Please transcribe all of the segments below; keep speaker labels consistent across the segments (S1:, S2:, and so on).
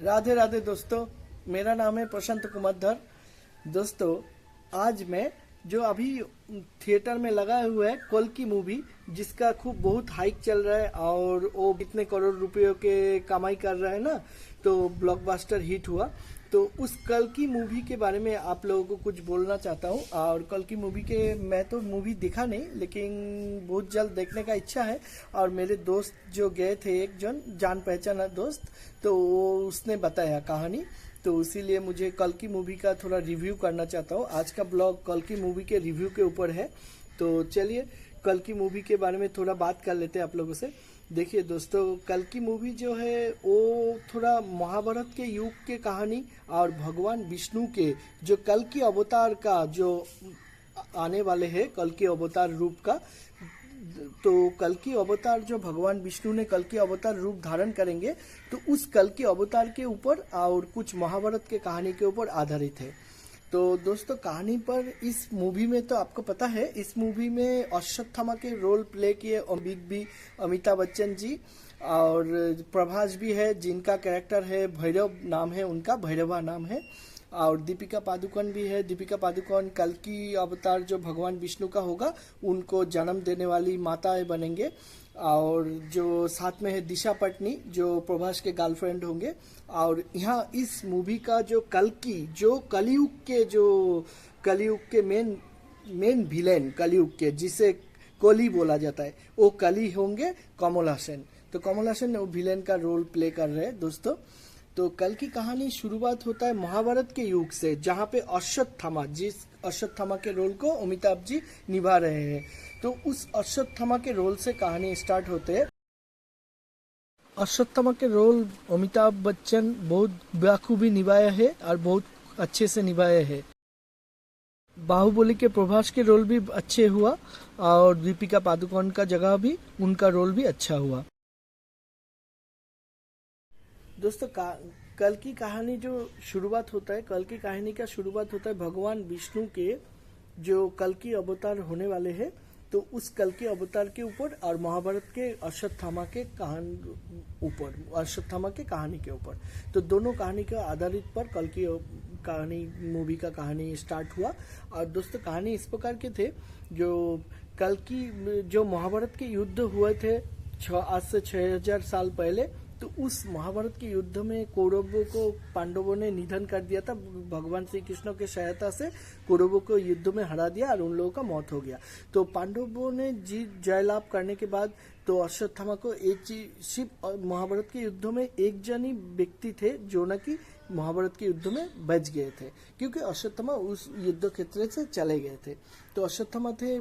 S1: राधे राधे दोस्तों, मेरा नाम है प्रशांत कुमार धर। दोस्तों, आज मैं जो अभी थिएटर में लगा हुआ है कल की मूवी, जिसका खूब बहुत हाइक चल रहा है और वो कितने करोड़ रुपयों के कमाई कर रहा है ना, तो ब्लॉकबस्टर हिट हुआ। तो उस कल की मूवी के बारे में आप लोगों को कुछ बोलना चाहता हूँ। और कल की मूवी के मैं तो मूवी देखा नहीं, लेकिन बहुत जल्द देखने का इच्छा है। और मेरे दोस्त जो गए थे, एक जन जान पहचाना दोस्त, तो उसने बताया कहानी, तो इसीलिए मुझे कल की मूवी का थोड़ा रिव्यू करना चाहता हूँ। आज का ब्लॉग कल की मूवी के रिव्यू के ऊपर है। तो चलिए कल की मूवी के बारे में थोड़ा बात कर लेते हैं आप लोगों से। देखिए दोस्तों, कल की मूवी जो है वो थोड़ा महाभारत के युग के कहानी और भगवान विष्णु के जो कल की अवतार का जो आने वाले हैं, कल के अवतार रूप का, तो कल की अवतार जो भगवान विष्णु ने कल की अवतार रूप धारण करेंगे, तो उस कल के अवतार के ऊपर और कुछ महाभारत के कहानी के ऊपर आधारित है। तो दोस्तों, कहानी पर इस मूवी में तो आपको पता है, इस मूवी में अश्वत्थामा के रोल प्ले किए बिग बी अमिताभ बच्चन जी, और प्रभास भी है जिनका कैरेक्टर है भैरव नाम है, उनका भैरवा नाम है। और दीपिका पादुकोण भी है। दीपिका पादुकोण कल की अवतार जो भगवान विष्णु का होगा, उनको जन्म देने वाली माताएं बनेंगे। और जो साथ में है दिशा पटनी, जो प्रभास के गर्लफ्रेंड होंगे। और यहाँ इस मूवी का जो कलयुग के मेन विलेन, कलयुग के जिसे कोली बोला जाता है, वो कली होंगे कमल हसन। तो कमल हसन वो विलेन का रोल प्ले कर रहे हैं दोस्तों। तो कल की कहानी शुरुआत होता है महाभारत के युग से, जहाँ पे अश्वत्थामा के रोल को अमिताभ जी निभा रहे हैं। तो उस अश्वत्थामा के रोल से कहानी स्टार्ट होते है। अश्वत्थामा के रोल अमिताभ बच्चन बहुत बखूबी निभाया है और बहुत अच्छे से निभाया है। बाहुबली के प्रभास के रोल भी अच्छे हुआ, और दीपिका पादुकोण का जगह भी उनका रोल भी अच्छा हुआ। दोस्तों, कल की कहानी जो शुरुआत होता है, कल की कहानी का शुरुआत होता है भगवान विष्णु के जो कल की अवतार होने वाले हैं, तो उस कल के अवतार के ऊपर और महाभारत के अश्वत्थामा के कहानी के ऊपर, तो दोनों कहानी के आधारित पर कल की कहानी मूवी का कहानी स्टार्ट हुआ। और दोस्तों, कहानी इस प्रकार के थे, जो महाभारत के युद्ध हुए थे आज से 6000 साल पहले, तो उस महाभारत के युद्ध में कौरवों को पांडवों ने निधन कर दिया था। भगवान श्री कृष्ण के सहायता से कौरवों को युद्ध में हरा दिया और उन लोगों का मौत हो गया। तो पांडवों ने जीत जयलाभ करने के बाद तो अश्वत्थामा को सिर्फ महाभारत के युद्ध में एक जन ही व्यक्ति थे जो न कि महाभारत के युद्ध में बच गए थे, क्योंकि अश्वत्थामा उस युद्ध क्षेत्र से चले गए थे। तो अश्वत्थामा थे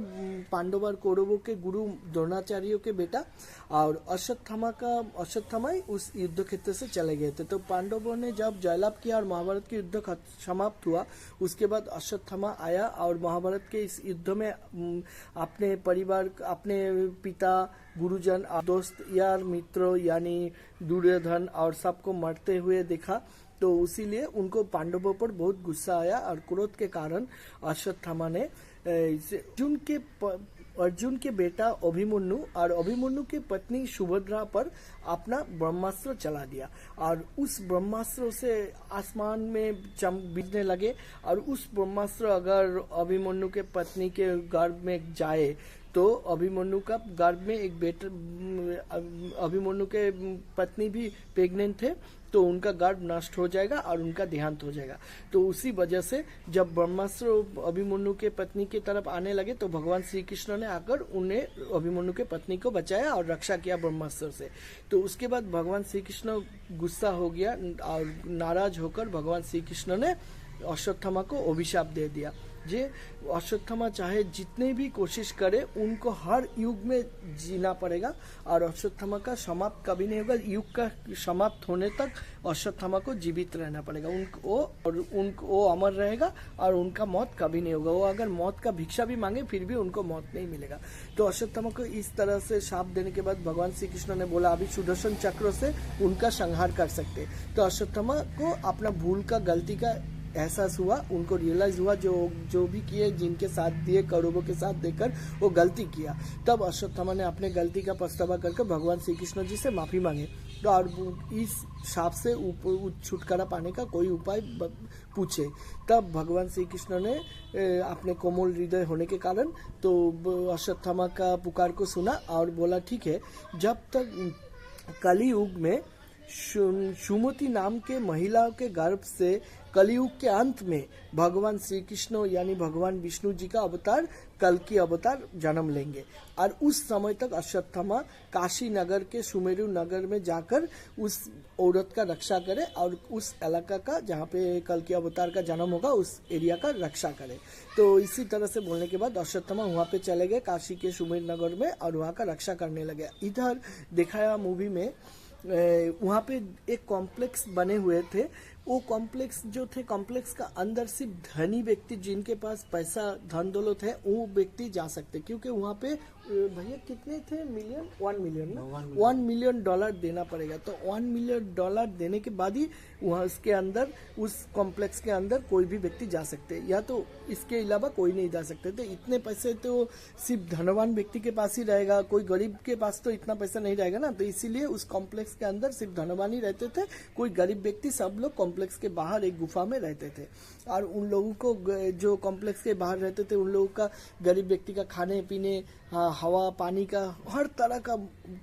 S1: पांडव और कौरवों के गुरु द्रोणाचार्यों के बेटा, और अश्वत्थामा ही उस युद्ध क्षेत्र से चले गए थे। तो पांडवों ने जब जयलाभ किया और महाभारत के युद्ध समाप्त हुआ, उसके बाद अश्वत्थामा आया और महाभारत के इस युद्ध में अपने परिवार, अपने पिता, गुरुजन, दोस्त, यार, मित्रों यानी दुर्योधन और सबको मरते हुए देखा। तो इसीलिए उनको पांडवों पर बहुत गुस्सा आया और क्रोध के कारण अश्वत्थामा ने अर्जुन के बेटा अभिमन्यु और अभिमन्यु की पत्नी सुभद्रा पर अपना ब्रह्मास्त्र चला दिया, और उस ब्रह्मास्त्र से आसमान में बिजने लगे। और उस ब्रह्मास्त्र अगर अभिमन्यु के पत्नी के गर्भ में जाए, तो अभिमन्यु का गर्भ में एक बेटा, अभिमन्यु के पत्नी भी प्रेग्नेंट थे, तो उनका गर्भ नष्ट हो जाएगा और उनका देहांत हो जाएगा। तो उसी वजह से जब ब्रह्मास्त्र अभिमन्यु के पत्नी की तरफ आने लगे, तो भगवान श्री कृष्ण ने आकर उन्हें, अभिमन्यु के पत्नी को बचाया और रक्षा किया ब्रह्मास्त्र से। तो उसके बाद भगवान श्री कृष्ण गुस्सा हो गया और नाराज होकर भगवान श्री कृष्ण ने अश्वत्थामा को अभिशाप दे दिया। जे अश्वत्थामा चाहे जितने भी कोशिश करे, उनको हर युग में जीना पड़ेगा और अश्वत्थामा का समाप्त कभी नहीं होगा। युग का समाप्त होने तक अश्वत्थामा को जीवित रहना पड़ेगा, उनको अमर रहेगा और उनका मौत कभी नहीं होगा। वो अगर मौत का भिक्षा भी मांगे फिर भी उनको मौत नहीं मिलेगा। तो अश्वत्थामा को इस तरह से शाप देने के बाद भगवान श्री कृष्ण ने बोला अभी सुदर्शन चक्र से उनका संहार कर सकते। तो अश्वत्थामा को अपना भूल का, गलती का एहसास हुआ, उनको रियलाइज हुआ जो भी किए, जिनके साथ दिए, कौरवों के साथ देकर वो गलती किया। तब अश्वत्थामा ने अपने गलती का पछतावा करके भगवान श्री कृष्ण जी से माफी मांगे। तो और इस शाप से छुटकारा पाने का कोई उपाय पूछे। तब भगवान श्री कृष्ण ने अपने कोमल हृदय होने के कारण तो अश्वत्थामा का पुकार को सुना और बोला ठीक है, जब तक कलियुग में सुमति नाम के महिला के गर्भ से कलियुग के अंत में भगवान श्री कृष्ण यानी भगवान विष्णु जी का अवतार कल की अवतार जन्म लेंगे। और उस समय तक अश्वत्थामा काशी नगर के सुमेरु नगर में जाकर उस औरत का रक्षा करे और उस इलाका का जहाँ पे कल के अवतार का जन्म होगा उस एरिया का रक्षा करे। तो इसी तरह से बोलने के बाद अश्वत्थामा वहाँ पे चले गए काशी के सुमेरु नगर में और वहाँ का रक्षा करने लगे। इधर दिखाया मूवी में वहाँ पे एक कॉम्प्लेक्स बने हुए थे। वो कॉम्प्लेक्स जो थे, कॉम्प्लेक्स का अंदर सिर्फ धनी व्यक्ति जिनके पास पैसा धन दौलत है वो व्यक्ति जा सकते, क्योंकि वहाँ पे भैया कितने थे मिलियन, 1 मिलियन ना, $1 मिलियन देना पड़ेगा। तो $1 मिलियन देने के बाद ही वहाँ उसके अंदर उस कॉम्प्लेक्स के अंदर कोई भी व्यक्ति जा सकते, या तो इसके अलावा कोई नहीं जा सकते थे। इतने पैसे तो सिर्फ धनवान व्यक्ति के पास ही रहेगा, कोई गरीब के पास तो इतना पैसा नहीं रहेगा ना। तो इसीलिए उस कॉम्प्लेक्स के अंदर सिर्फ धनवान ही रहते थे, कोई गरीब व्यक्ति सब लोग कॉम्प्लेक्स के बाहर एक गुफा में रहते थे। और उन लोगों को जो कॉम्प्लेक्स के बाहर रहते थे उन लोगों का, गरीब व्यक्ति का खाने पीने, हवा पानी का हर तरह का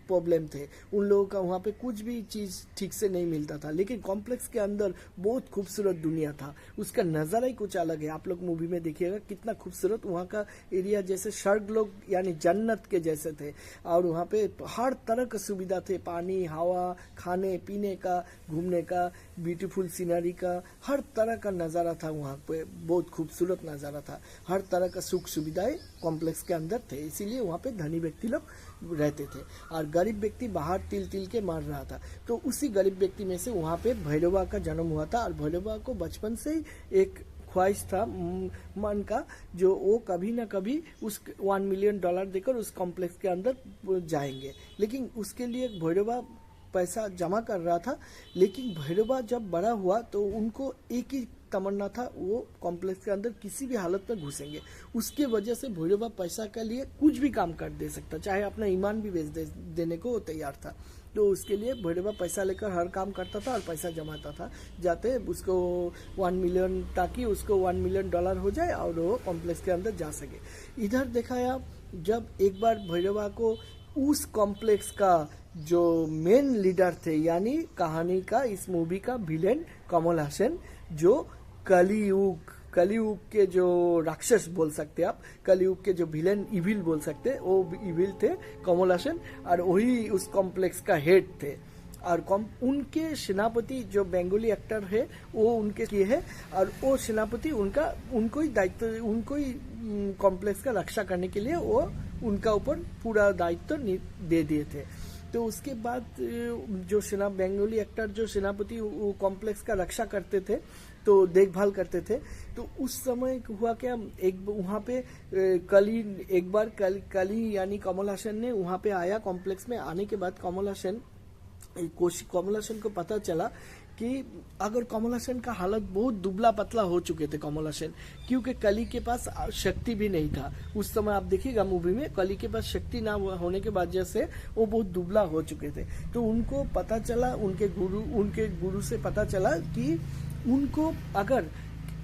S1: प्रॉब्लम थे। उन लोगों का वहाँ पे कुछ भी चीज़ ठीक से नहीं मिलता था। लेकिन कॉम्प्लेक्स के अंदर बहुत खूबसूरत दुनिया था, उसका नज़ारा ही कुछ अलग है। आप लोग मूवी में देखिएगा कितना खूबसूरत वहाँ का एरिया, जैसे स्वर्ग लोग यानी जन्नत के जैसे थे। और वहाँ पे हर तरह का सुविधा थे, पानी, हवा, खाने पीने का, घूमने का, ब्यूटीफुल सीनरी का, हर तरह का नज़ारा था वहाँ पे। बहुत खूबसूरत नज़ारा था, हर तरह का सुख सुविधाएं कॉम्प्लेक्स के अंदर थे। इसीलिए वहाँ पे धनी व्यक्ति लोग रहते थे और गरीब व्यक्ति बाहर तिल तिल के मार रहा था। तो उसी गरीब व्यक्ति में से वहाँ पे भैरवा का जन्म हुआ था। और भैरवा को बचपन से ही एक ख्वाहिश था मन का, जो वो कभी ना कभी उस $1 मिलियन देकर उस कॉम्प्लेक्स के अंदर जाएंगे। लेकिन उसके लिए भैरवा पैसा जमा कर रहा था। लेकिन भैरवा जब बड़ा हुआ तो उनको एक ही तमन्ना था, वो कॉम्प्लेक्स के अंदर किसी भी हालत में घुसेंगे। उसके वजह से भैरवा पैसा के लिए कुछ भी काम कर दे सकता, चाहे अपना ईमान भी बेच देने को वो तैयार था। तो उसके लिए भैरवा पैसा लेकर हर काम करता था और पैसा जमाता था, जाते उसको 1 मिलियन, ताकि उसको $1 मिलियन हो जाए और वो कॉम्प्लेक्स के अंदर जा सके। इधर देखा जब एक बार भैरवा को उस कॉम्प्लेक्स का जो मेन लीडर थे, यानी कहानी का इस मूवी का विलेन कमल हसन, जो कलियुग के जो राक्षस बोल सकते आप, कलियुग के जो विलेन इविल बोल सकते, वो इविल थे कमल हसन। और वही उस कॉम्प्लेक्स का हेड थे। और उनके सेनापति जो बंगाली एक्टर है वो उनके किए है, और वो सेनापति उनको ही दायित्व, उनको ही कॉम्प्लेक्स का रक्षा करने के लिए वो उनका ऊपर पूरा दायित्व दे दिए थे। तो उसके बाद जो बंगाली एक्टर जो सेनापति वो कॉम्प्लेक्स का रक्षा करते थे, तो देखभाल करते थे। तो उस समय हुआ क्या, एक वहाँ पे कली यानी कमल हसन ने वहाँ पे आया कॉम्प्लेक्स में। आने के बाद कमल हसन को पता चला कि अगर कमल हसन का हालत बहुत दुबला पतला हो चुके थे कमल हसन, क्योंकि कली के पास शक्ति भी नहीं था उस समय। आप देखिएगा मूवी में, कली के पास शक्ति ना होने के वजह से वो बहुत दुबला हो चुके थे। तो उनको पता चला, उनके गुरु से पता चला कि उनको अगर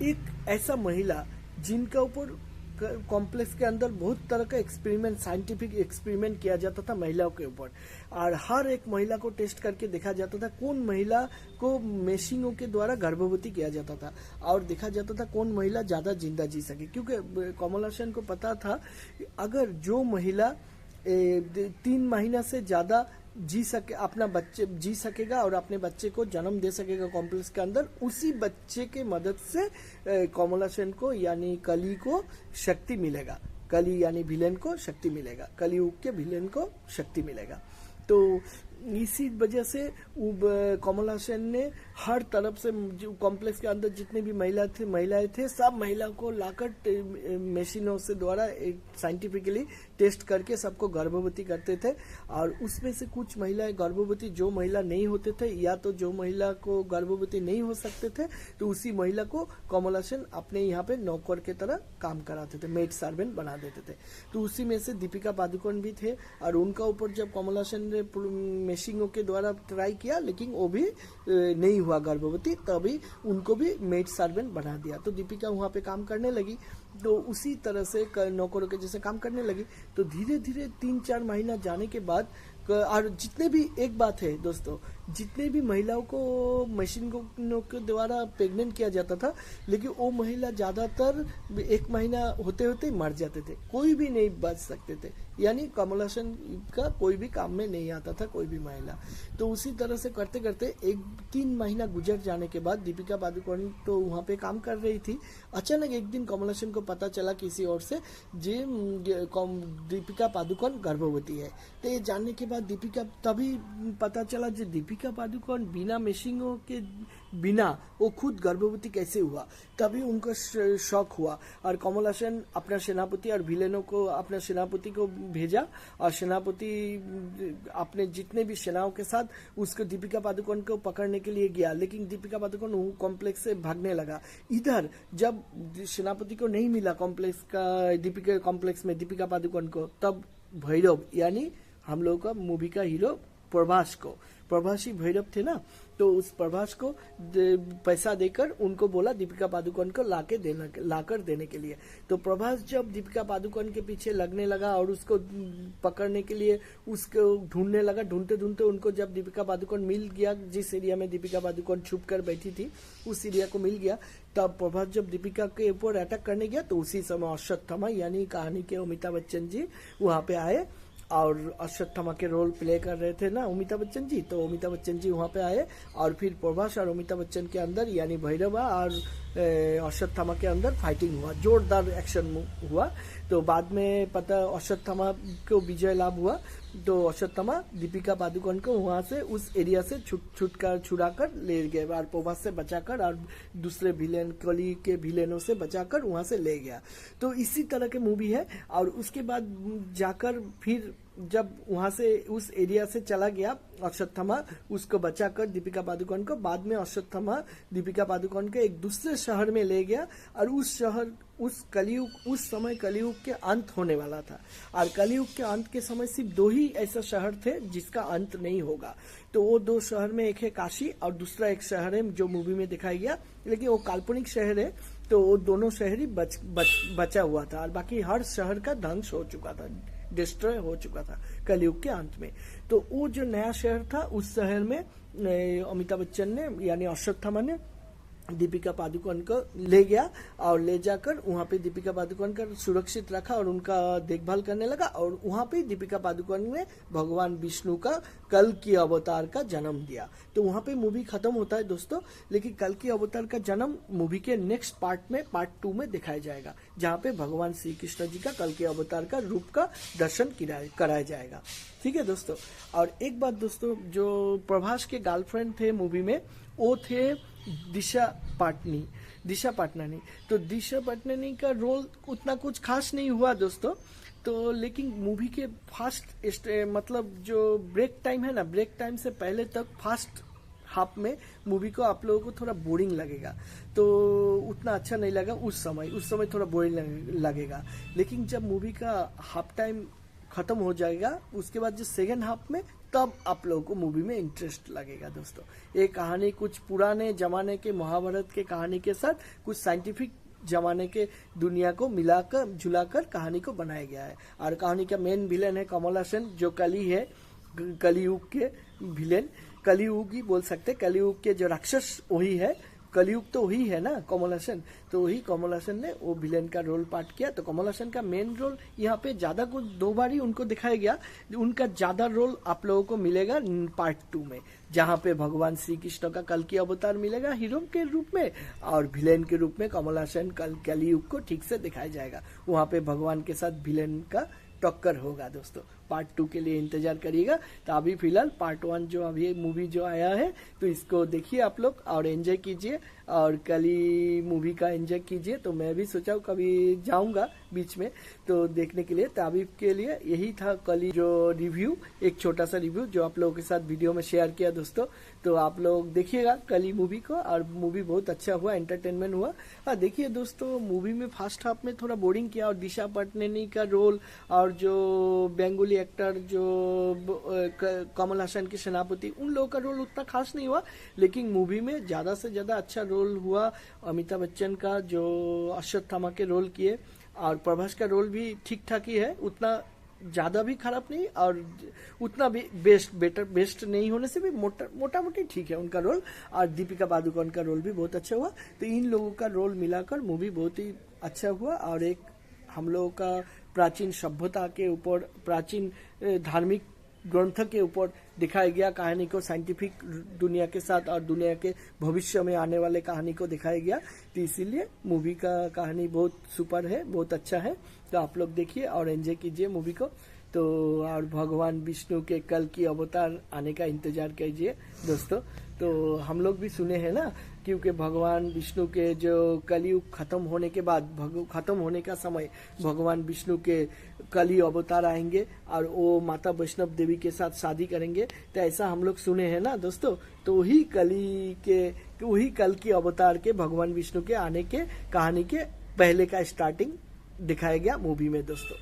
S1: एक ऐसा महिला जिनका ऊपर कॉम्प्लेक्स के अंदर बहुत तरह का एक्सपेरिमेंट, साइंटिफिक एक्सपेरिमेंट किया जाता था महिलाओं के ऊपर, और हर एक महिला को टेस्ट करके देखा जाता था कौन महिला को मशीनों के द्वारा गर्भवती किया जाता था, और देखा जाता था कौन महिला ज्यादा जिंदा जी सके। क्योंकि कमल हसन को पता था अगर जो महिला 3 महीना से ज्यादा अपना बच्चे जी सकेगा और अपने बच्चे को जन्म दे सकेगा कॉम्प्लेक्स के अंदर, उसी बच्चे के मदद से कमल हसन को यानी कली को शक्ति मिलेगा, कली यानी विलेन को शक्ति मिलेगा, कलियुग के विलेन को शक्ति मिलेगा। तो इसी वजह से कमल हसन ने हर तरफ से कॉम्प्लेक्स के अंदर जितने भी महिलाएं थे सब महिला को लाकर मशीनों से द्वारा साइंटिफिकली टेस्ट करके सबको गर्भवती करते थे। और उसमें से कुछ महिलाएं गर्भवती, जो महिला नहीं होते थे या तो जो महिला को गर्भवती नहीं हो सकते थे, तो उसी महिला को कमल हसन अपने यहाँ पे नौकर के तरह काम कराते थे, मेड सर्वेंट बना देते थे। तो उसी में से दीपिका पादुकोण भी थे, और उनका ऊपर जब कमल हसन ने मेशिंगों के द्वारा ट्राई किया, लेकिन वो भी नहीं हुआ गर्भवती, तभी उनको भी मेड सर्वेंट बना दिया। तो दीपिका वहाँ पे काम करने लगी, तो उसी तरह से नौकरों के जैसे काम करने लगी। तो धीरे धीरे 3-4 महीना जाने के बाद और जितने भी, एक बात है दोस्तों, जितने भी महिलाओं को मशीनों के द्वारा प्रेग्नेंट किया जाता था, लेकिन वो महिला ज़्यादातर 1 महीना होते होते मर जाते थे, कोई भी नहीं बच सकते थे, यानी कमलासन का कोई भी काम में नहीं आता था कोई भी महिला। तो उसी तरह से करते करते 3 महीना गुजर जाने के बाद दीपिका पादुकोण तो वहाँ पे काम कर रही थी। अचानक एक दिन कमलासन को पता चला किसी और से जे दीपिका पादुकोण गर्भवती है। तो ये जानने के बाद दीपिका, तभी पता चला जो दीपिका पादुकोण बिना मेशिंगों के बिना वो खुद गर्भवती कैसे हुआ, तभी उनको शौक हुआ। और कमल हसन अपना सेनापति और विलेनों को, अपना सेनापति को भेजा, और सेनापति अपने जितने भी सेनाओं के साथ उसको दीपिका पादुकोण को पकड़ने के लिए गया, लेकिन दीपिका पादुकोण कॉम्प्लेक्स से भागने लगा। इधर जब सेनापति को नहीं मिला कॉम्प्लेक्स का, दीपिका कॉम्प्लेक्स में दीपिका पादुकोण को, तब भैरव यानी हम लोगों का मूवी का हीरो प्रभास को, प्रभासी भैरव थे ना, तो उस प्रभास को पैसा देकर उनको बोला दीपिका पादुकोण को लाकर देने के लिए। तो प्रभास जब दीपिका पादुकोण के पीछे लगने लगा और उसको पकड़ने के लिए उसको ढूंढने लगा, ढूंढते ढूंढते उनको जब दीपिका पादुकोण मिल गया, जिस एरिया में दीपिका पादुकोण छुप कर बैठी थी उस एरिया को मिल गया, तब प्रभास जब दीपिका के ऊपर अटैक करने गया, तो उसी समय अश्वत्थामा यानी कहानी के अमिताभ बच्चन जी वहां पे आए, और अश्वत्थामा के रोल प्ले कर रहे थे ना अमिताभ बच्चन जी, तो अमिताभ बच्चन जी वहाँ पे आए, और फिर प्रभास और अमिताभ बच्चन के अंदर यानी भैरवा और अश्वत्थामा के अंदर फाइटिंग हुआ, जोरदार एक्शन हुआ। तो बाद में पता अश्वत्थामा को विजय लाभ हुआ, तो अश्वत्थामा दीपिका पादुकोण को वहाँ से उस एरिया से छुड़ाकर ले गए, और प्रभास से बचाकर और दूसरे विलेन कली के विलेनों से बचाकर वहाँ से ले गया। तो इसी तरह के मूवी है। और उसके बाद जाकर फिर जब वहां से उस एरिया से चला गया अश्वत्थामा, उसको बचाकर दीपिका पादुकोण को, बाद में अश्वत्थामा दीपिका पादुकोण के एक दूसरे शहर में ले गया, और उस शहर उस समय कलयुग के अंत होने वाला था, और कलयुग के अंत के समय सिर्फ 2 ही ऐसा शहर थे जिसका अंत नहीं होगा। तो वो 2 शहर में एक है काशी और दूसरा एक शहर है जो मूवी में दिखाया गया, लेकिन वो काल्पनिक शहर है, तो वो दोनों शहर ही बचा हुआ था, और बाकी हर शहर का ध्वंस हो चुका था, डिस्ट्रॉय हो चुका था कलयुग के अंत में। तो वो जो नया शहर था, उस शहर में अमिताभ बच्चन ने यानी अश्वत्थामा ने दीपिका पादुकोण को ले गया, और ले जाकर वहाँ पे दीपिका पादुकोण का सुरक्षित रखा और उनका देखभाल करने लगा। और वहाँ पे दीपिका पादुकोण ने भगवान विष्णु का कल की अवतार का जन्म दिया। तो वहाँ पे मूवी खत्म होता है दोस्तों, लेकिन कल की अवतार का जन्म मूवी के नेक्स्ट पार्ट में, पार्ट 2 में दिखाया जाएगा, जहाँ पे भगवान श्री कृष्ण जी का कल के अवतार का रूप का दर्शन कराया जाएगा। ठीक है दोस्तों। और एक बात दोस्तों, जो प्रभास के गर्लफ्रेंड थे मूवी में, वो थे दिशा पाटनानी। तो दिशा पाटनानी का रोल उतना कुछ खास नहीं हुआ दोस्तों, तो लेकिन मूवी के फर्स्ट मतलब जो ब्रेक टाइम है ना, ब्रेक टाइम से पहले तक फर्स्ट हाफ में मूवी को आप लोगों को थोड़ा बोरिंग लगेगा, तो उतना अच्छा नहीं लगा उस समय थोड़ा बोरिंग लगेगा। लेकिन जब मूवी का हाफ टाइम खत्म हो जाएगा, उसके बाद जो सेकेंड हाफ में, तब आप लोगों को मूवी में इंटरेस्ट लगेगा दोस्तों। ये कहानी कुछ पुराने जमाने के महाभारत के कहानी के साथ कुछ साइंटिफिक जमाने के दुनिया को मिलाकर झुलाकर कहानी को बनाया गया है। और कहानी का मेन विलेन है कमल हसन, जो कलियुग के विलेन, कलियुग ही बोल सकते, कलियुग के जो राक्षस वही है, कलयुग तो वही है ना कमल हसन, तो वही कमल हसन ने वो विलेन का रोल पार्ट किया। तो कमल हसन का मेन रोल यहाँ पे ज्यादा कुछ 2 बार ही उनको दिखाया गया, उनका ज्यादा रोल आप लोगों को मिलेगा पार्ट 2 में, जहाँ पे भगवान श्री कृष्ण का कल की अवतार मिलेगा हीरो के रूप में, और विलेन के रूप में कमल हसन कलयुग को ठीक से दिखाया जाएगा। वहाँ पे भगवान के साथ विलेन का टक्कर होगा दोस्तों। पार्ट 2 के लिए इंतजार करिएगा। तो अभी फिलहाल पार्ट 1 जो अभी मूवी जो आया है, तो इसको देखिए आप लोग और एंजॉय कीजिए, और कली मूवी का एंजॉय कीजिए। तो मैं भी सोचा कभी जाऊंगा बीच में तो देखने के लिए। तो अभी के लिए यही था कली जो रिव्यू, एक छोटा सा रिव्यू जो आप लोगों के साथ वीडियो में शेयर किया दोस्तों। तो आप लोग देखिएगा कली मूवी को, और मूवी बहुत अच्छा हुआ, एंटरटेनमेंट हुआ। हाँ देखिए दोस्तों, मूवी में फर्स्ट हाफ में थोड़ा बोरिंग किया, और दिशा पाटनानी का रोल और जो बेंगोली लेडी एक्टर जो कमल हसन के सेनापति, उन लोगों का रोल उतना खास नहीं हुआ, लेकिन मूवी में ज्यादा से ज्यादा अच्छा रोल हुआ अमिताभ बच्चन का, जो अश्वत्थामा के रोल किए, और प्रभास का रोल भी ठीक ठाक ही है, उतना ज्यादा भी खराब नहीं और उतना भी बेस्ट नहीं होने से भी मोटा मोटी ठीक है उनका रोल। और दीपिका पादुकोण का रोल भी बहुत अच्छा हुआ। तो इन लोगों का रोल मिलाकर मूवी बहुत ही अच्छा हुआ। और एक हम लोगों का प्राचीन सभ्यता के ऊपर, प्राचीन धार्मिक ग्रंथ के ऊपर दिखाया गया कहानी को, साइंटिफिक दुनिया के साथ और दुनिया के भविष्य में आने वाले कहानी को दिखाया गया। तो इसीलिए मूवी का कहानी बहुत सुपर है, बहुत अच्छा है। तो आप लोग देखिए और एंजॉय कीजिए मूवी को। तो और भगवान विष्णु के कल की अवतार आने का इंतजार कीजिए दोस्तों। तो हम लोग भी सुने हैं ना, क्योंकि भगवान विष्णु के जो कलयुग खत्म होने के बाद, खत्म होने का समय, भगवान विष्णु के कली अवतार आएंगे और वो माता वैष्णव देवी के साथ शादी करेंगे। तो ऐसा हम लोग सुने हैं ना दोस्तों। तो वही कल की अवतार के भगवान विष्णु के आने के कहानी के पहले का स्टार्टिंग दिखाया गया मूवी में दोस्तों।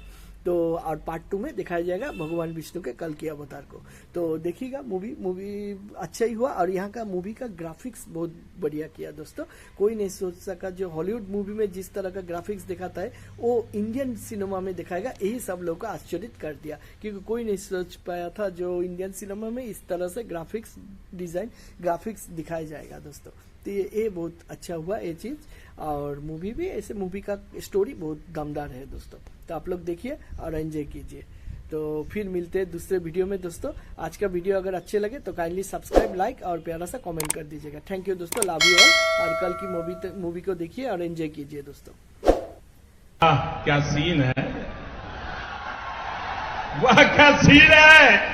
S1: तो और पार्ट 2 में दिखाया जाएगा भगवान विष्णु के कल की अवतार को। तो देखिएगा मूवी अच्छा ही हुआ। और यहाँ का मूवी का ग्राफिक्स बहुत बढ़िया किया दोस्तों। कोई नहीं सोच सका, जो हॉलीवुड मूवी में जिस तरह का ग्राफिक्स दिखाता है वो इंडियन सिनेमा में दिखाएगा, यही सब लोग को आश्चर्यित कर दिया, क्योंकि कोई नहीं सोच पाया था जो इंडियन सिनेमा में इस तरह से ग्राफिक्स दिखाया जाएगा दोस्तों। तो ये बहुत अच्छा हुआ ये चीज। और मूवी भी ऐसे, मूवी का स्टोरी बहुत दमदार है दोस्तों। तो आप लोग देखिए और एंजॉय कीजिए। तो फिर मिलते हैं दूसरे वीडियो में दोस्तों। आज का वीडियो अगर अच्छे लगे तो काइंडली सब्सक्राइब, लाइक और प्यारा सा कमेंट कर दीजिएगा। थैंक यू दोस्तों, लव यू ऑल। और कल की मूवी को देखिए और एंजॉय कीजिए दोस्तों।
S2: क्या सीन है, वाह क्या सीन है।